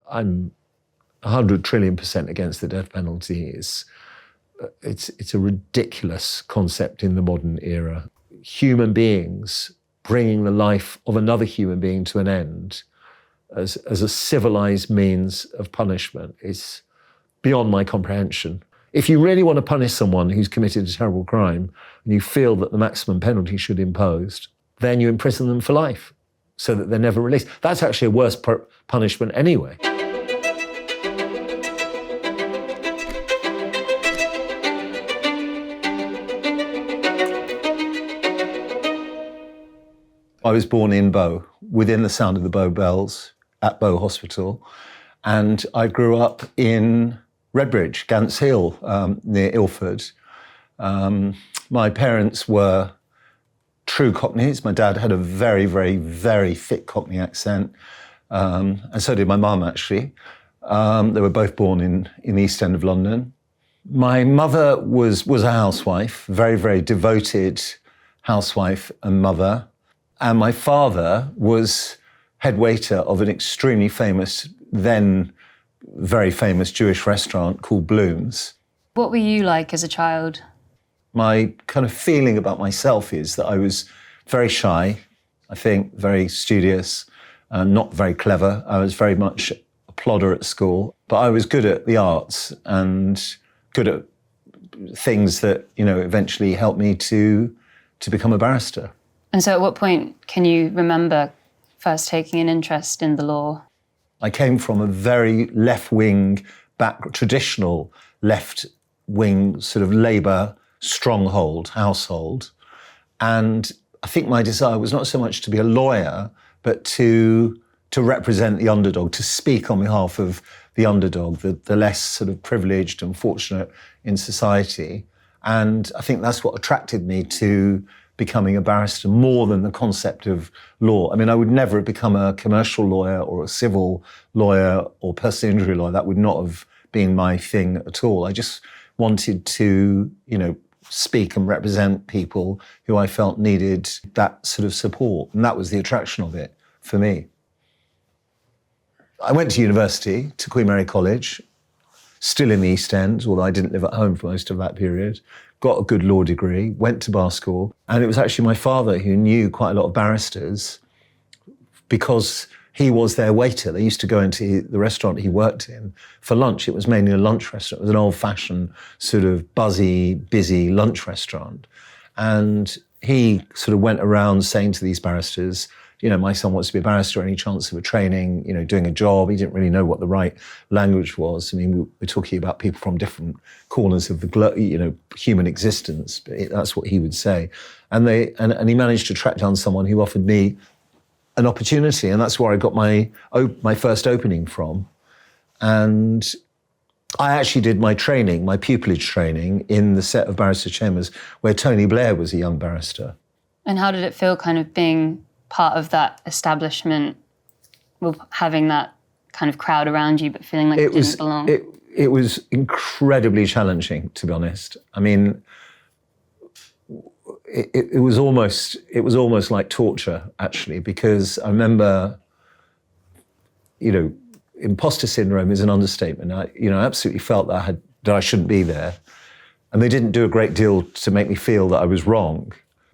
I'm 100 trillion% against the death penalty. It's a ridiculous concept in the modern era. Human beings bringing the life of another human being to an end as a civilized means of punishment is beyond my comprehension. If you really want to punish someone who's committed a terrible crime and you feel that the maximum penalty should be imposed, then you imprison them for life so that they're never released. That's actually a worse punishment anyway. I was born in Bow, within the sound of the Bow bells at Bow Hospital. And I grew up in Redbridge, Gants Hill, near Ilford. My parents were true Cockneys. My dad had a very, very, very thick Cockney accent. And so did my mum, actually. They were both born in the East End of London. My mother was a housewife, very, very devoted housewife and mother. And my father was head waiter of an extremely famous, then very famous Jewish restaurant called Bloom's. What were you like as a child? My kind of feeling about myself is that I was very shy, I think, very studious, not very clever. I was very much a plodder at school, but I was good at the arts and good at things that, eventually helped me to become a barrister. And so at what point can you remember first taking an interest in the law? I came from a very left-wing, traditional left-wing sort of Labour stronghold, household. And I think my desire was not so much to be a lawyer, but to represent the underdog, to speak on behalf of the underdog, the less sort of privileged and fortunate in society. And I think that's what attracted me to becoming a barrister more than the concept of law. I mean, I would never have become a commercial lawyer or a civil lawyer or personal injury lawyer. That would not have been my thing at all. I just wanted to, speak and represent people who I felt needed that sort of support. And that was the attraction of it for me. I went to university, to Queen Mary College, still in the East End, although I didn't live at home for most of that period. Got a good law degree, went to bar school, and it was actually my father who knew quite a lot of barristers because he was their waiter. They used to go into the restaurant he worked in for lunch. It was mainly a lunch restaurant. It was an old-fashioned sort of buzzy, busy lunch restaurant. And he sort of went around saying to these barristers, my son wants to be a barrister, any chance of a training, doing a job. He didn't really know what the right language was. I mean, we're talking about people from different corners of the globe, human existence. But that's what he would say. And he managed to track down someone who offered me an opportunity, and that's where I got my first opening from. And I actually did my training, my pupillage training, in the set of Barrister Chambers, where Tony Blair was a young barrister. And how did it feel kind of being part of that establishment, with having that kind of crowd around you, but feeling like you didn't belong? It was incredibly challenging, to be honest. I mean, it was almost like torture, actually, because I remember, imposter syndrome is an understatement. I absolutely felt that I shouldn't be there, and they didn't do a great deal to make me feel that I was wrong.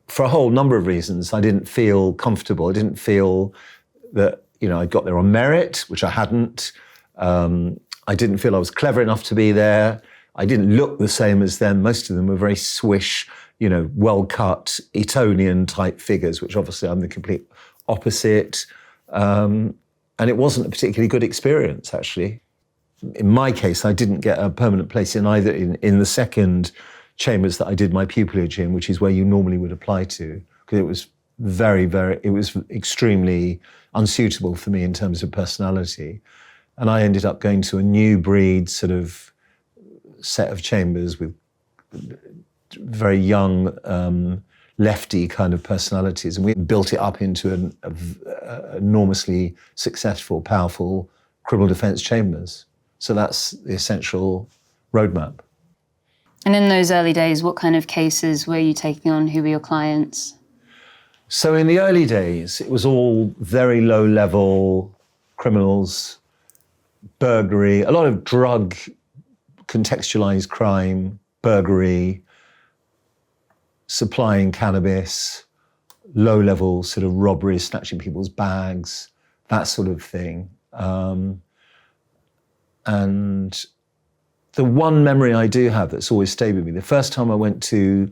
For a whole number of reasons, I didn't feel comfortable. I didn't feel that, I got there on merit, which I hadn't. I didn't feel I was clever enough to be there. I didn't look the same as them. Most of them were very swish, well-cut, Etonian-type figures, which obviously I'm the complete opposite. And it wasn't a particularly good experience, actually. In my case, I didn't get a permanent place in either in the second chambers that I did my pupillage in, which is where you normally would apply to, because it was it was extremely unsuitable for me in terms of personality. And I ended up going to a new breed sort of set of chambers with very young, lefty kind of personalities. And we built it up into an enormously successful, powerful criminal defence chambers. So that's the essential roadmap. And in those early days, what kind of cases were you taking on? Who were your clients? So in the early days, it was all very low-level criminals, burglary, a lot of drug contextualized crime, burglary, supplying cannabis, low-level sort of robberies, snatching people's bags, that sort of thing. And the one memory I do have that's always stayed with me, the first time I went to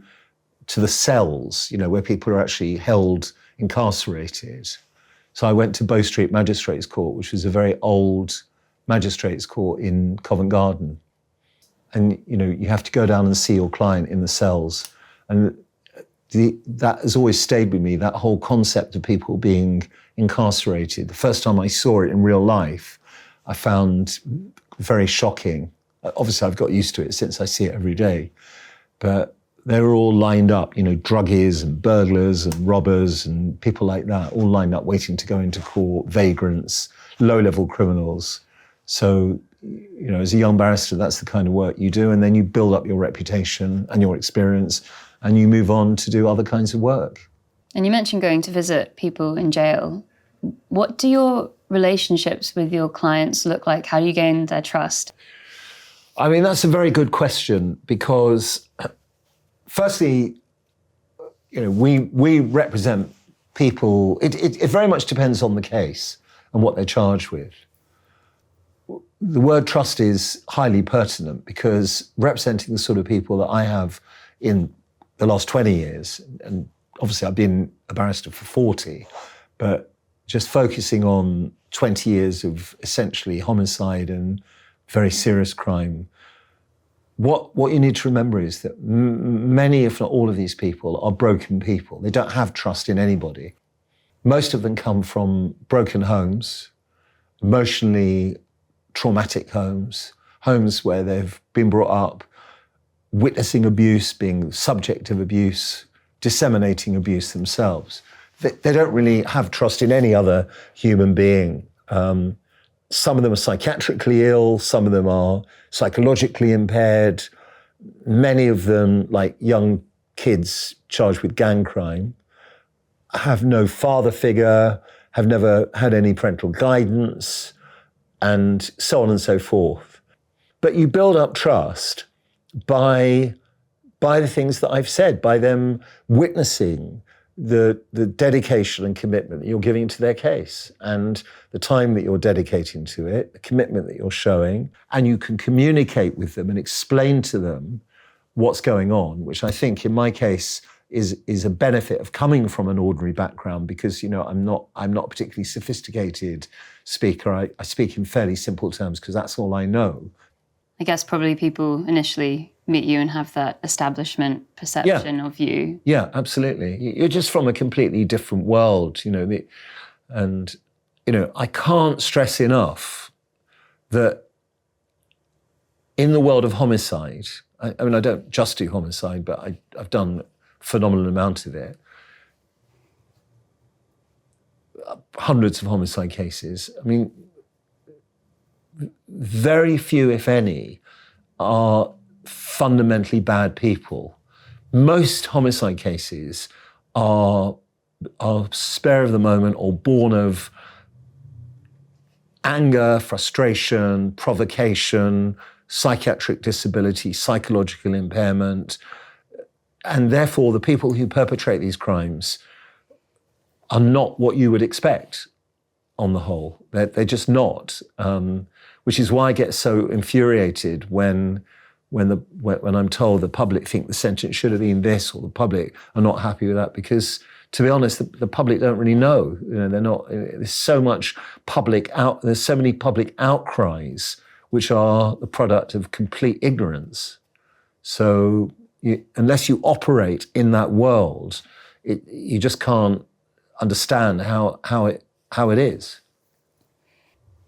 the cells, where people are actually held, incarcerated. So I went to Bow Street Magistrates Court, which was a very old magistrates court in Covent Garden. And, you have to go down and see your client in the cells. And that has always stayed with me, that whole concept of people being incarcerated. The first time I saw it in real life, I found very shocking. Obviously, I've got used to it since I see it every day. But they were all lined up, druggies and burglars and robbers and people like that, all lined up waiting to go into court, vagrants, low-level criminals. So, as a young barrister, that's the kind of work you do. And then you build up your reputation and your experience and you move on to do other kinds of work. And you mentioned going to visit people in jail. What do your relationships with your clients look like? How do you gain their trust? I mean, that's a very good question because, firstly, we represent people. It very much depends on the case and what they're charged with. The word trust is highly pertinent because representing the sort of people that I have in the last 20 years, and obviously I've been a barrister for 40, but just focusing on 20 years of essentially homicide and very serious crime, what you need to remember is that many, if not all of these people are broken people. They don't have trust in anybody. Most of them come from broken homes, emotionally traumatic homes, homes where they've been brought up witnessing abuse, being subject of abuse, disseminating abuse themselves. They don't really have trust in any other human being. Some of them are psychiatrically ill, some of them are psychologically impaired. Many of them, like young kids charged with gang crime, have no father figure, have never had any parental guidance, and so on and so forth. But you build up trust by the things that I've said, by them witnessing the dedication and commitment that you're giving to their case and the time that you're dedicating to it, the commitment that you're showing, and you can communicate with them and explain to them what's going on, which I think in my case is a benefit of coming from an ordinary background because, I'm not a particularly sophisticated speaker. I speak in fairly simple terms because that's all I know. I guess probably people initially meet you and have that establishment perception of you. Yeah, absolutely. You're just from a completely different world, and I can't stress enough that in the world of homicide, I mean, I don't just do homicide, but I've done a phenomenal amount of it. Hundreds of homicide cases. I mean, very few, if any, are fundamentally bad people. Most homicide cases are spur of the moment or born of anger, frustration, provocation, psychiatric disability, psychological impairment. And therefore, the people who perpetrate these crimes are not what you would expect on the whole. They're just not. Which is why I get so infuriated when I'm told the public think the sentence should have been this, or the public are not happy with that, because to be honest, the public don't really know. They're not. There's so much there's so many public outcries which are the product of complete ignorance. So unless you operate in that world, you just can't understand how it is.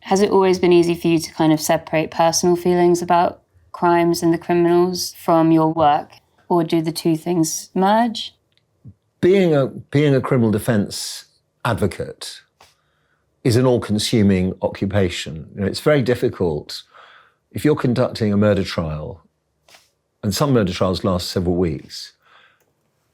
Has it always been easy for you to kind of separate personal feelings about crimes and the criminals from your work, or do the two things merge? Being a criminal defence advocate is an all-consuming occupation. It's very difficult if you're conducting a murder trial, and some murder trials last several weeks.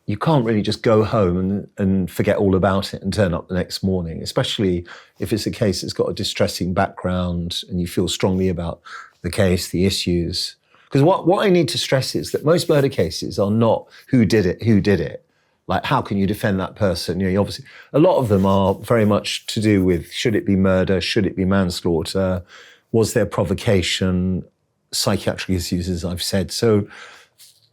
you can't really just go home and forget all about it and turn up the next morning, especially if it's a case that's got a distressing background and you feel strongly about the case, the issues. Because what I need to stress is that most murder cases are not who did it. Like, how can you defend that person? You know, obviously, a lot of them are very much to do with, should it be murder? Should it be manslaughter? Was there provocation? Psychiatric issues, as I've said. So,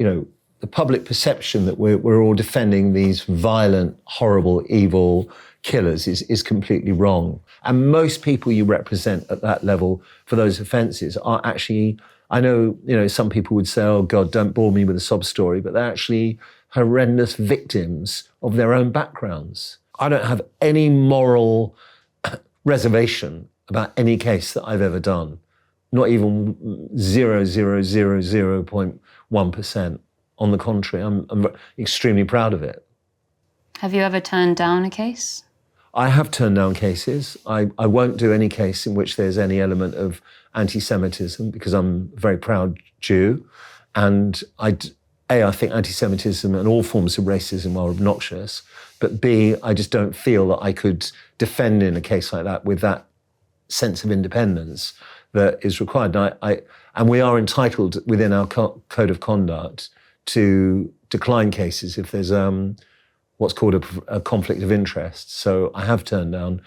you know, the public perception that we're all defending these violent, horrible, evil killers is completely wrong. And most people you represent at that level for those offences are actually, I know, you know, some people would say, oh God, don't bore me with a sob story, but they're actually horrendous victims of their own backgrounds. I don't have any moral reservation about any case that I've ever done, not even 0.1%. On the contrary, I'm extremely proud of it. Have you ever turned down a case? I have turned down cases. I won't do any case in which there's any element of anti-Semitism because I'm a very proud Jew. And I think anti-Semitism and all forms of racism are obnoxious. But B, I just don't feel that I could defend in a case like that with that sense of independence that is required. And we are entitled within our code of conduct to decline cases if there's what's called a conflict of interest. So I've turned down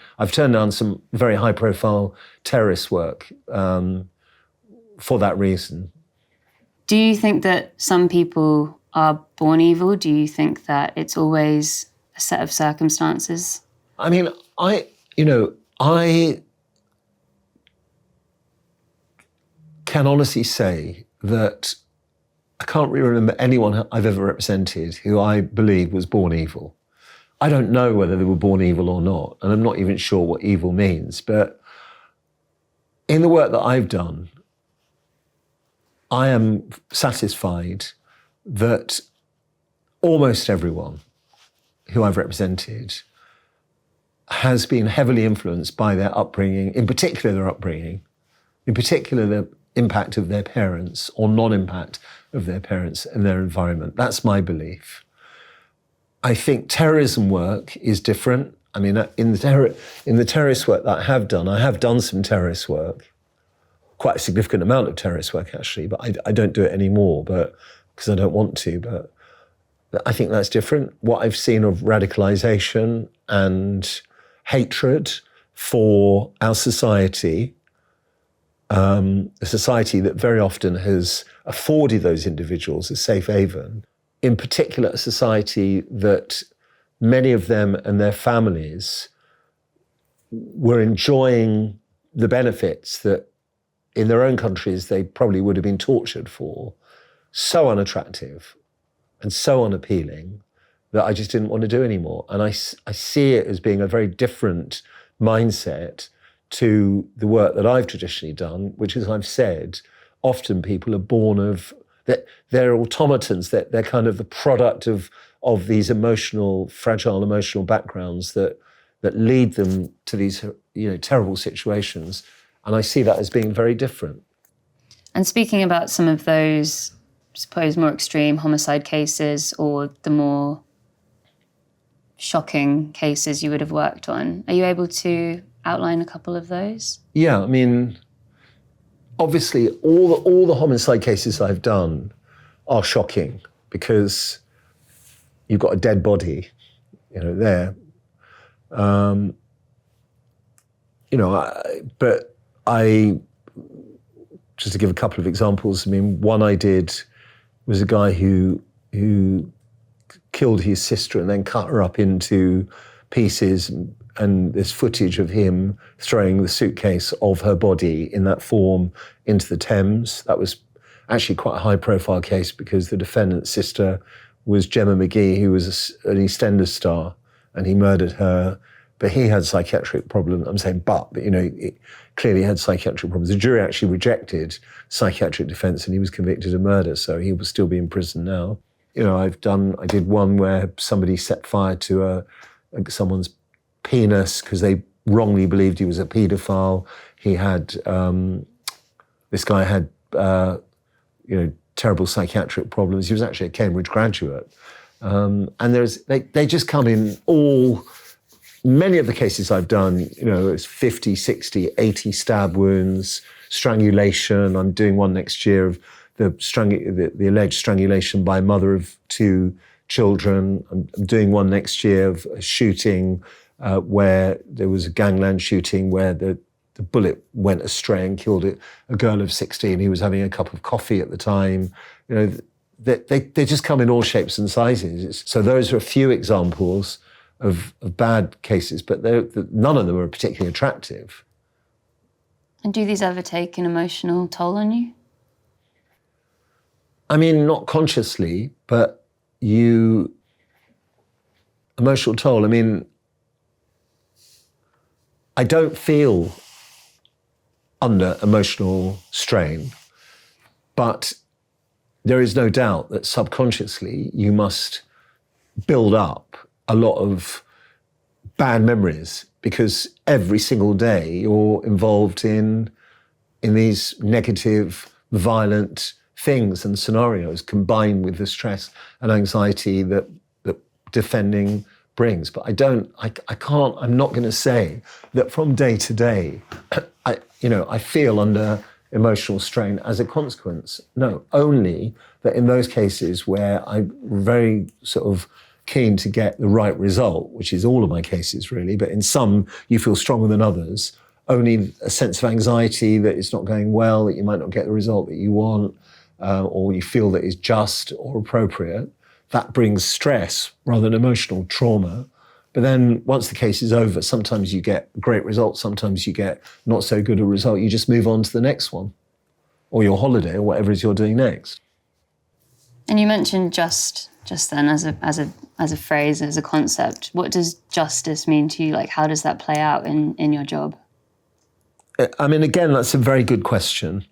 some very high profile terrorist work for that reason. Do you think that some people are born evil? Do you think that it's always a set of circumstances? I mean, I can honestly say that I can't really remember anyone I've ever represented who I believe was born evil. I don't know whether they were born evil or not, and I'm not even sure what evil means. But in the work that I've done, I am satisfied that almost everyone who I've represented has been heavily influenced by their upbringing, in particular the impact of their parents or non-impact of their parents and their environment. That's my belief. I think terrorism work is different. I mean, in the terrorist work that I have done some terrorist work, quite a significant amount of terrorist work actually, but I don't do it anymore, but because I don't want to. But I think that's different. What I've seen of radicalization and hatred for our society, a society that very often has afforded those individuals a safe haven, in particular a society that many of them and their families were enjoying the benefits that in their own countries they probably would have been tortured for, so unattractive and so unappealing that I just didn't want to do anymore. And I see it as being a very different mindset to the work that I've traditionally done, which, as I've said, often people are born of, they're automatons, they're kind of the product of these fragile emotional backgrounds that lead them to these, you know, terrible situations. And I see that as being very different. And speaking about some of those, I suppose, more extreme homicide cases or the more shocking cases you would have worked on, are you able to outline a couple of those? Yeah, I mean, obviously all the homicide cases I've done are shocking because you've got a dead body, you know, there. Just to give a couple of examples, I mean, one I did was a guy who killed his sister and then cut her up into pieces, and there's footage of him throwing the suitcase of her body in that form into the Thames. That was actually quite a high-profile case because the defendant's sister was Gemma McGee, who was an EastEnders star, and he murdered her. But he had psychiatric problems. I'm saying but you know, it clearly had psychiatric problems. The jury actually rejected psychiatric defense and he was convicted of murder, so he will still be in prison now. You know, I did one where somebody set fire to someone's penis because they wrongly believed he was a paedophile. He had, this guy had, terrible psychiatric problems. He was actually a Cambridge graduate. And they just come in many of the cases I've done, it's 50, 60, 80 stab wounds, strangulation. I'm doing one next year of the alleged strangulation by a mother of 2 children. I'm doing one next year of a shooting where there was a gangland shooting where the bullet went astray and killed a girl of 16 who was having a cup of coffee at the time. They just come in all shapes and sizes. So those are a few examples of bad cases, but none of them are particularly attractive. And do these ever take an emotional toll on you? I mean, not consciously, but emotional toll. I mean, I don't feel under emotional strain, but there is no doubt that subconsciously you must build up a lot of bad memories because every single day you're involved in these negative, violent things and scenarios combined with the stress and anxiety that defending brings. But I'm not going to say that from day to day, I feel under emotional strain as a consequence. No, only that in those cases where I'm very sort of keen to get the right result, which is all of my cases really, but in some you feel stronger than others, only a sense of anxiety that it's not going well, that you might not get the result that you want, or you feel that is just or appropriate, that brings stress rather than emotional trauma. But then once the case is over, sometimes you get great results, sometimes you get not so good a result. You just move on to the next one, or your holiday, or whatever it is you're doing next. And you mentioned just then as a phrase, as a concept. What does justice mean to you? Like, how does that play out in your job? I mean, again, that's a very good question.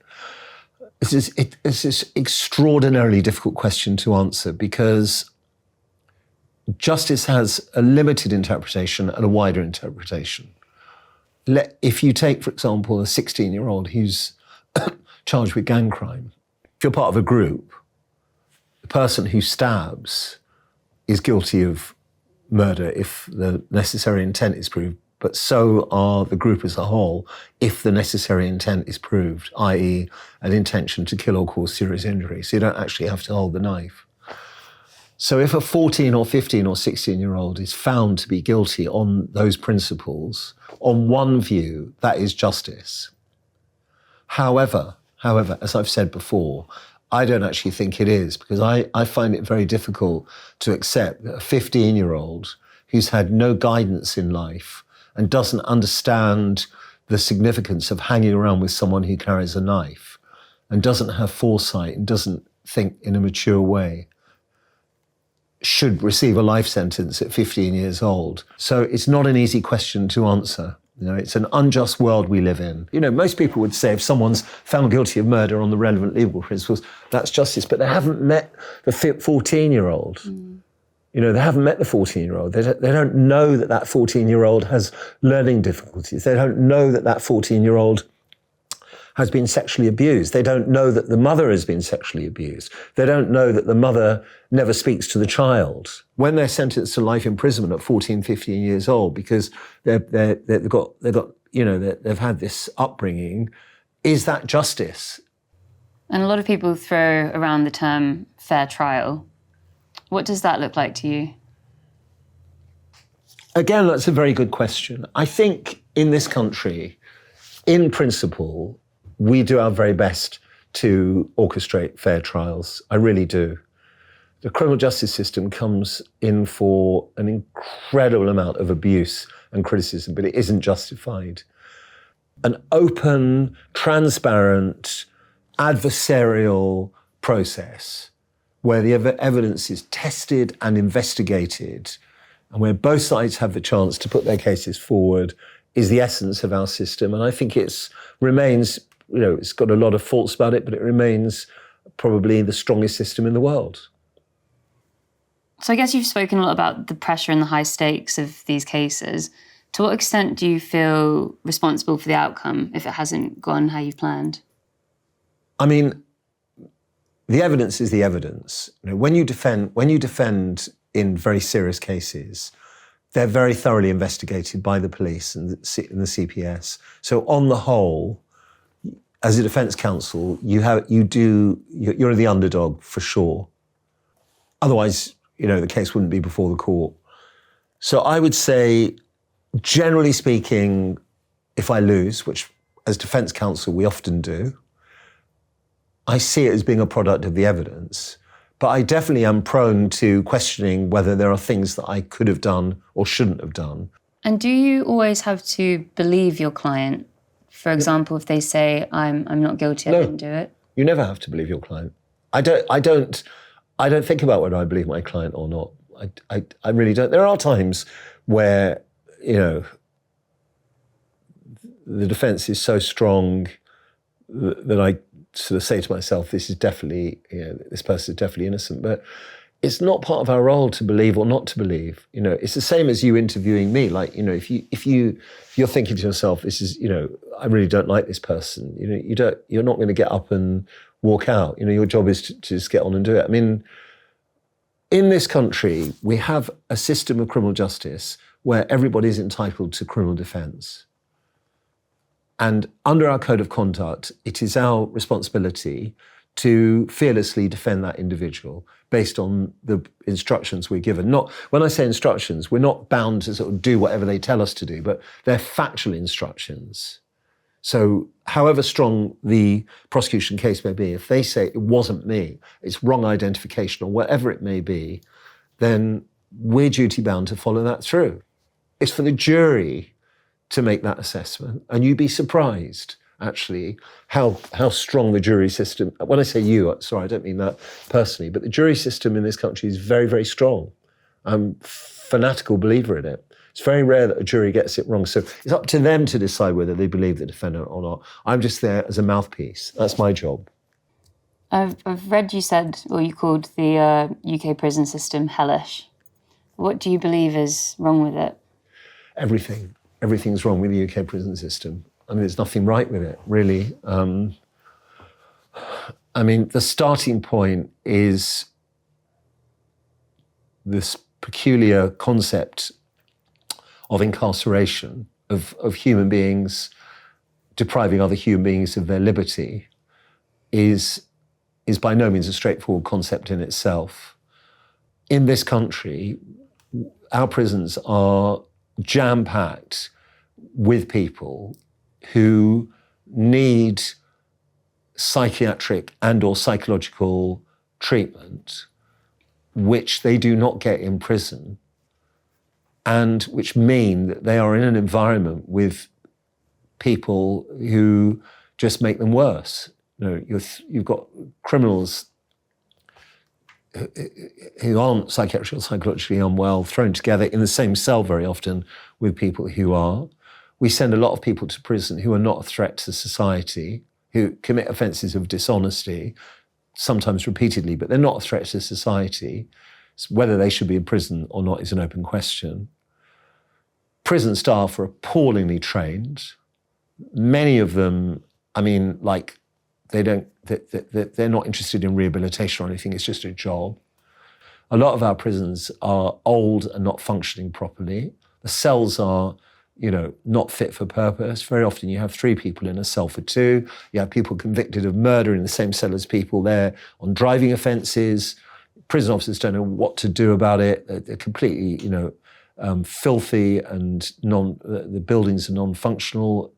It's this extraordinarily difficult question to answer because justice has a limited interpretation and a wider interpretation. If you take, for example, a 16-year-old who's charged with gang crime, if you're part of a group, the person who stabs is guilty of murder if the necessary intent is proved, but so are the group as a whole if the necessary intent is proved, i.e. an intention to kill or cause serious injury. So you don't actually have to hold the knife. So if a 14 or 15 or 16-year-old is found to be guilty on those principles, on one view, that is justice. However, as I've said before, I don't actually think it is because I find it very difficult to accept that a 15-year-old who's had no guidance in life and doesn't understand the significance of hanging around with someone who carries a knife and doesn't have foresight and doesn't think in a mature way should receive a life sentence at 15 years old. So it's not an easy question to answer. It's an unjust world we live in. Most people would say if someone's found guilty of murder on the relevant legal principles, that's justice, but they haven't met the 14-year-old. They haven't met the 14-year-old. They don't know that 14-year-old has learning difficulties. They don't know that 14-year-old has been sexually abused. They don't know that the mother has been sexually abused. They don't know that the mother never speaks to the child. When they're sentenced to life imprisonment at 14, 15 years old because they've had this upbringing, is that justice? And a lot of people throw around the term fair trial. What does that look like to you? Again, that's a very good question. I think in this country, in principle, we do our very best to orchestrate fair trials. I really do. The criminal justice system comes in for an incredible amount of abuse and criticism, but it isn't justified. An open, transparent, adversarial process where the evidence is tested and investigated and where both sides have the chance to put their cases forward is the essence of our system. And I think remains, it's got a lot of faults about it, but it remains probably the strongest system in the world. So I guess you've spoken a lot about the pressure and the high stakes of these cases. To what extent do you feel responsible for the outcome if it hasn't gone how you've planned? I mean, the evidence is the evidence. When you defend in very serious cases, they're very thoroughly investigated by the police and the CPS. So on the whole, as a defence counsel, you're the underdog for sure. Otherwise, the case wouldn't be before the court. So I would say, generally speaking, if I lose, which as defence counsel we often do, I see it as being a product of the evidence. But I definitely am prone to questioning whether there are things that I could have done or shouldn't have done. And do you always have to believe your client? For example, if they say, I'm not guilty, I didn't do it. You never have to believe your client. I don't think about whether I believe my client or not. I really don't. There are times where, the defence is so strong that I sort of say to myself, this person is definitely innocent. But it's not part of our role to believe or not to believe. It's the same as you interviewing me. Like, if you're thinking to yourself, this is, I really don't like this person. You're not going to get up and walk out. Your job is to just get on and do it. I mean, in this country, we have a system of criminal justice where everybody is entitled to criminal defence. And under our code of conduct, it is our responsibility to fearlessly defend that individual based on the instructions we're given. When I say instructions, we're not bound to sort of do whatever they tell us to do, but they're factual instructions. So however strong the prosecution case may be, if they say it wasn't me, it's wrong identification or whatever it may be, then we're duty bound to follow that through. It's for the jury to make that assessment. And you'd be surprised, actually, how strong the jury system, when I say you, sorry, I don't mean that personally, but the jury system in this country is very, very strong. I'm a fanatical believer in it. It's very rare that a jury gets it wrong. So it's up to them to decide whether they believe the defendant or not. I'm just there as a mouthpiece. That's my job. I've read you said, or you called the UK prison system hellish. What do you believe is wrong with it? Everything. Everything's wrong with the UK prison system. I mean, there's nothing right with it, really. The starting point is this peculiar concept of incarceration, of human beings depriving other human beings of their liberty, is by no means a straightforward concept in itself. In this country, our prisons are jam-packed with people who need psychiatric and or psychological treatment, which they do not get in prison, and which mean that they are in an environment with people who just make them worse. You've got criminals who aren't psychiatrically or psychologically unwell thrown together in the same cell very often with people who are. We send a lot of people to prison who are not a threat to society, who commit offences of dishonesty, sometimes repeatedly, but they're not a threat to society. So whether they should be in prison or not is an open question. Prison staff are appallingly trained. Many of them, they're not interested in rehabilitation or anything, it's just a job. A lot of our prisons are old and not functioning properly. The cells are, not fit for purpose. Very often you have 3 people in a cell for 2. You have people convicted of murder in the same cell as people there on driving offences. Prison officers don't know what to do about it. They're completely, filthy, and the buildings are non-functional.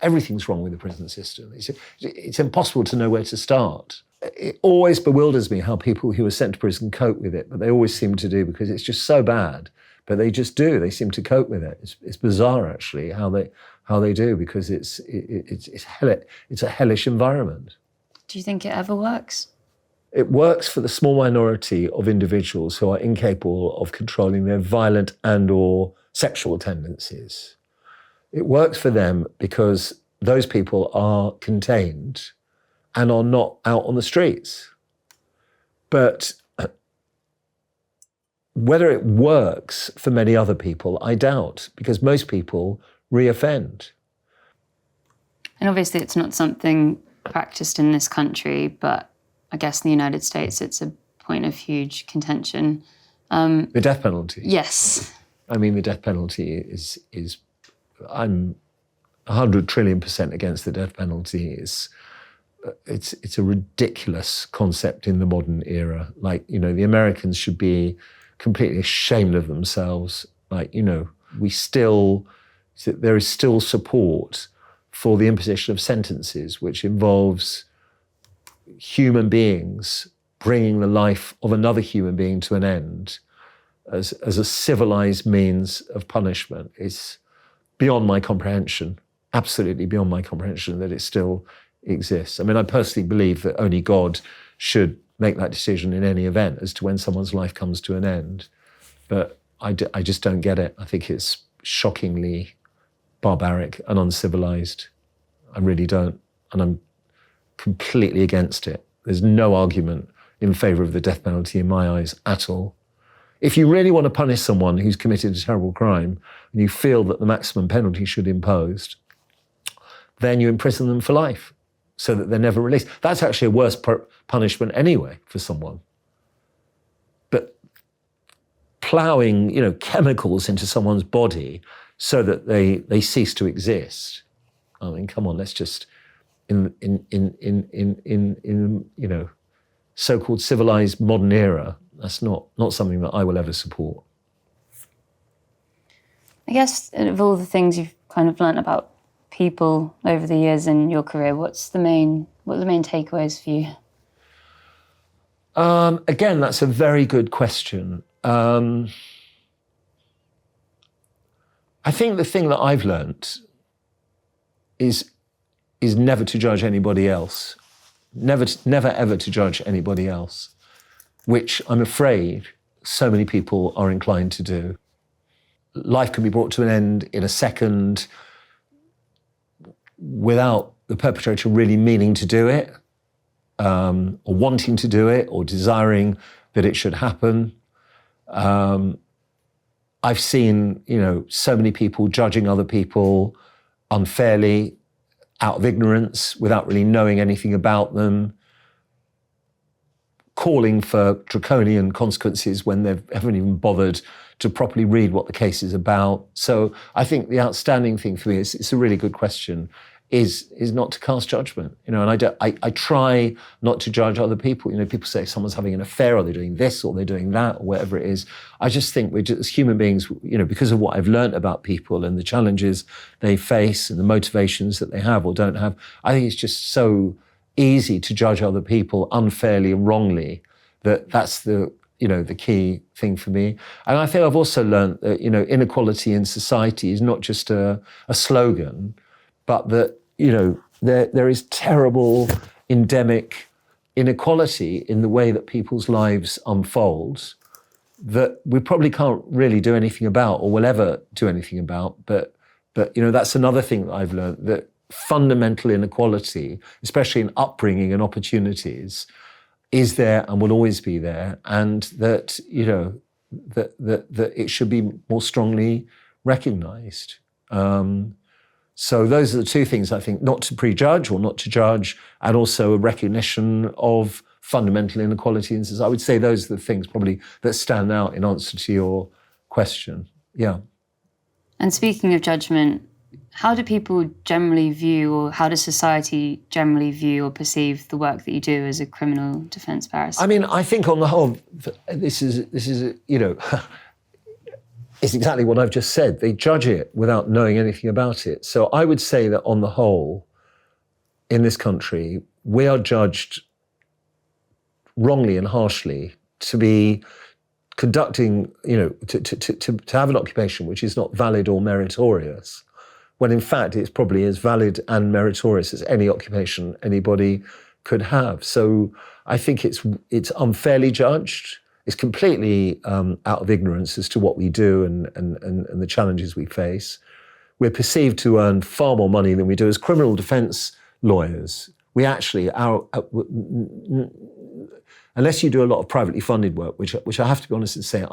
Everything's wrong with the prison system. It's impossible to know where to start. It always bewilders me how people who are sent to prison cope with it, but they always seem to do, because it's just so bad. But they just do. They seem to cope with it. It's bizarre, actually, how they do, because it's a hellish environment. Do you think it ever works? It works for the small minority of individuals who are incapable of controlling their violent and or sexual tendencies. It works for them because those people are contained and are not out on the streets. But whether it works for many other people, I doubt, because most people reoffend. And obviously it's not something practiced in this country, but I guess in the United States it's a point of huge contention. The death penalty? Yes. I mean, the death penalty is I'm 100 trillion% against the death penalty. It's a ridiculous concept in the modern era. Like, you know, the Americans should be completely ashamed of themselves. Like, you know, there is still support for the imposition of sentences, which involves human beings bringing the life of another human being to an end as a civilized means of punishment. Is beyond my comprehension, absolutely beyond my comprehension that it still exists. I mean, I personally believe that only God should make that decision in any event as to when someone's life comes to an end. But I just don't get it. I think it's shockingly barbaric and uncivilized. I really don't. And I'm completely against it. There's no argument in favour of the death penalty in my eyes at all. If you really want to punish someone who's committed a terrible crime and you feel that the maximum penalty should be imposed, then you imprison them for life so that they're never released. That's actually a worse punishment anyway for someone. But ploughing, you know, chemicals into someone's body so that they cease to exist. I mean, come on, let's just in you know, so-called civilized modern era, that's not something that I will ever support. I guess of all the things you've kind of learnt about people over the years in your career, what are the main takeaways for you? Again, that's a very good question. I think the thing that I've learnt is never to judge anybody else. Never ever to judge anybody else, which I'm afraid so many people are inclined to do. Life can be brought to an end in a second without the perpetrator really meaning to do it, or wanting to do it, or desiring that it should happen. I've seen, you know, so many people judging other people unfairly, out of ignorance, without really knowing anything about them, calling for draconian consequences when they haven't even bothered to properly read what the case is about. So I think the outstanding thing for me is, it's a really good question, is not to cast judgment, you know, and I try not to judge other people. You know, people say someone's having an affair, or they're doing this, or they're doing that, or whatever it is. I just think we're just, as human beings, you know, because of what I've learned about people and the challenges they face and the motivations that they have or don't have, I think it's just so easy to judge other people unfairly and wrongly, that's the, you know, the key thing for me. And I think I've also learned that, you know, inequality in society is not just a slogan, but that, you know, there is terrible endemic inequality in the way that people's lives unfold that we probably can't really do anything about or will ever do anything about. But you know, that's another thing that I've learned, that fundamental inequality, especially in upbringing and opportunities, is there and will always be there, and that, you know, that it should be more strongly recognised. So those are the two things, I think, not to prejudge or not to judge, and also a recognition of fundamental inequality in society. I would say those are the things probably that stand out in answer to your question. Yeah. And speaking of judgment, how do people generally view, or how does society generally view or perceive the work that you do as a criminal defence barrister? I mean, I think on the whole, this is you know, it's exactly what I've just said. They judge it without knowing anything about it. So I would say that on the whole, in this country, we are judged wrongly and harshly to be conducting, you know, to have an occupation which is not valid or meritorious, when in fact it's probably as valid and meritorious as any occupation anybody could have. So I think it's unfairly judged. It's completely out of ignorance as to what we do and the challenges we face. We're perceived to earn far more money than we do as criminal defence lawyers. We actually, unless you do a lot of privately funded work, which I have to be honest and say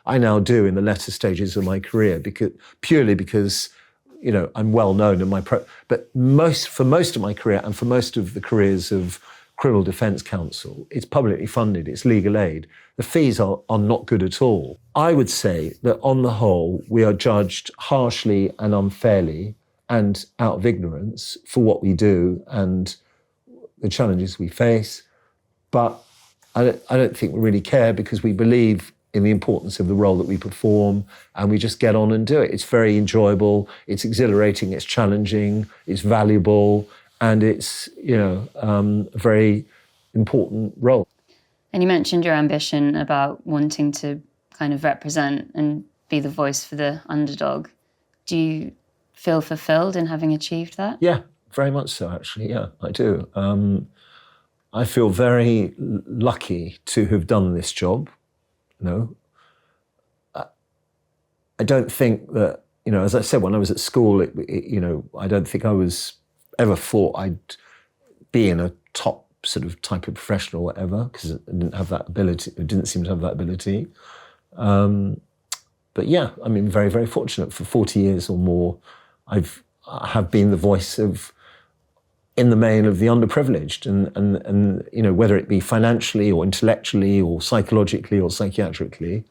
I now do in the latter stages of my career, purely because, you know, I'm well known in but for most of my career and for most of the careers of criminal defence counsel. It's publicly funded, it's legal aid. The fees are not good at all. I would say that on the whole, we are judged harshly and unfairly and out of ignorance for what we do and the challenges we face. But I don't think we really care because we believe in the importance of the role that we perform and we just get on and do it. It's very enjoyable, it's exhilarating, it's challenging, it's valuable, and it's, a very important role. And you mentioned your ambition about wanting to kind of represent and be the voice for the underdog. Do you feel fulfilled in having achieved that? Yeah, very much so, actually. Yeah, I do. I feel very lucky to have done this job. I don't think that, as I said, when I was at school, I don't think I was ever thought I'd be in a top sort of type of professional or whatever, because I didn't have that ability. It didn't seem to have that ability. But yeah, I mean, very, very fortunate. For 40 years or more, I have been the voice of, in the main, of the underprivileged, and whether it be financially or intellectually or psychologically or psychiatrically.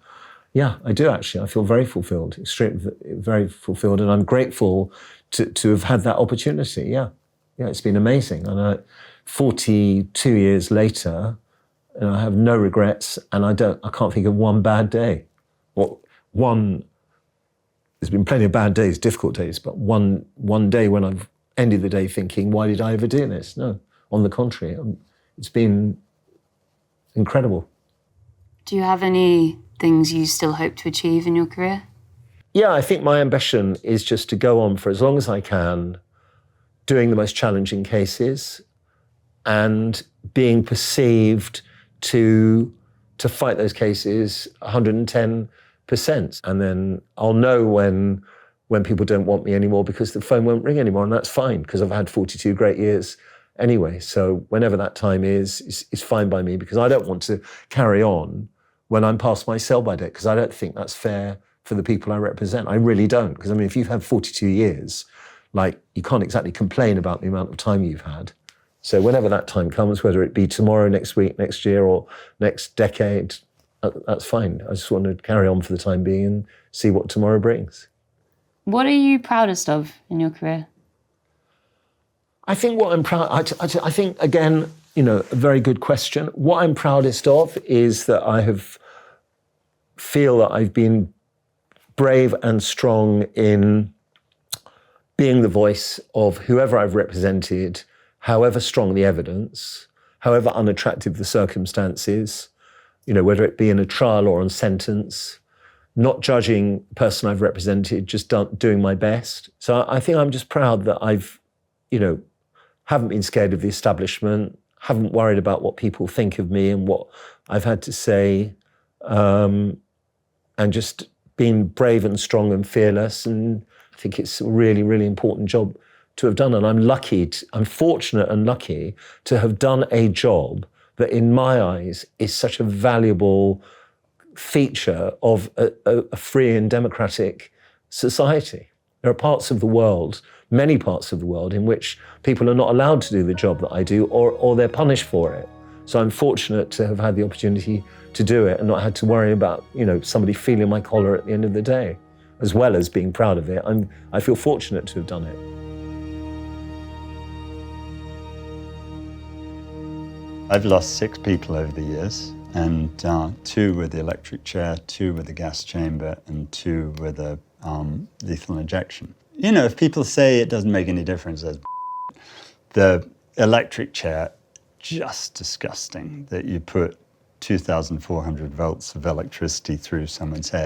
Yeah, I do actually. I feel very fulfilled, extremely, very fulfilled, and I'm grateful to have had that opportunity. Yeah, it's been amazing. And 42 years later, I have no regrets, and I can't think of one bad day. There's been plenty of bad days, difficult days, but one day when I've ended the day thinking, why did I ever do this? No, on the contrary, it's been incredible. Do you have any things you still hope to achieve in your career? Yeah, I think my ambition is just to go on for as long as I can, doing the most challenging cases and being perceived to fight those cases 110%. And then I'll know when people don't want me anymore because the phone won't ring anymore, and that's fine because I've had 42 great years anyway. So whenever that time is fine by me, because I don't want to carry on when I'm past my sell-by date, because I don't think that's fair for the people I represent. I really don't, because I mean, if you've had 42 years, you can't exactly complain about the amount of time you've had. So whenever that time comes, whether it be tomorrow, next week, next year, or next decade, that's fine. I just want to carry on for the time being and see what tomorrow brings. What are you proudest of in your career? I think what I'm proud, I think, again, a very good question. What I'm proudest of is that feel that I've been brave and strong in being the voice of whoever I've represented, however strong the evidence, however unattractive the circumstances, whether it be in a trial or on sentence, not judging the person I've represented, just doing my best. So I think I'm just proud that I've, haven't been scared of the establishment, haven't worried about what people think of me and what I've had to say, and just been brave and strong and fearless. And I think it's a really, really important job to have done. And I'm fortunate and lucky to have done a job that in my eyes is such a valuable feature of a free and democratic society. There are parts of the world, many parts of the world, in which people are not allowed to do the job that I do, or they're punished for it. So I'm fortunate to have had the opportunity to do it and not had to worry about, somebody feeling my collar at the end of the day, as well as being proud of it. I feel fortunate to have done it. I've lost 6 people over the years, and 2 with the electric chair, 2 with the gas chamber, and 2 with a lethal injection. If people say it doesn't make any difference, the electric chair, just disgusting that you put 2,400 volts of electricity through someone's head.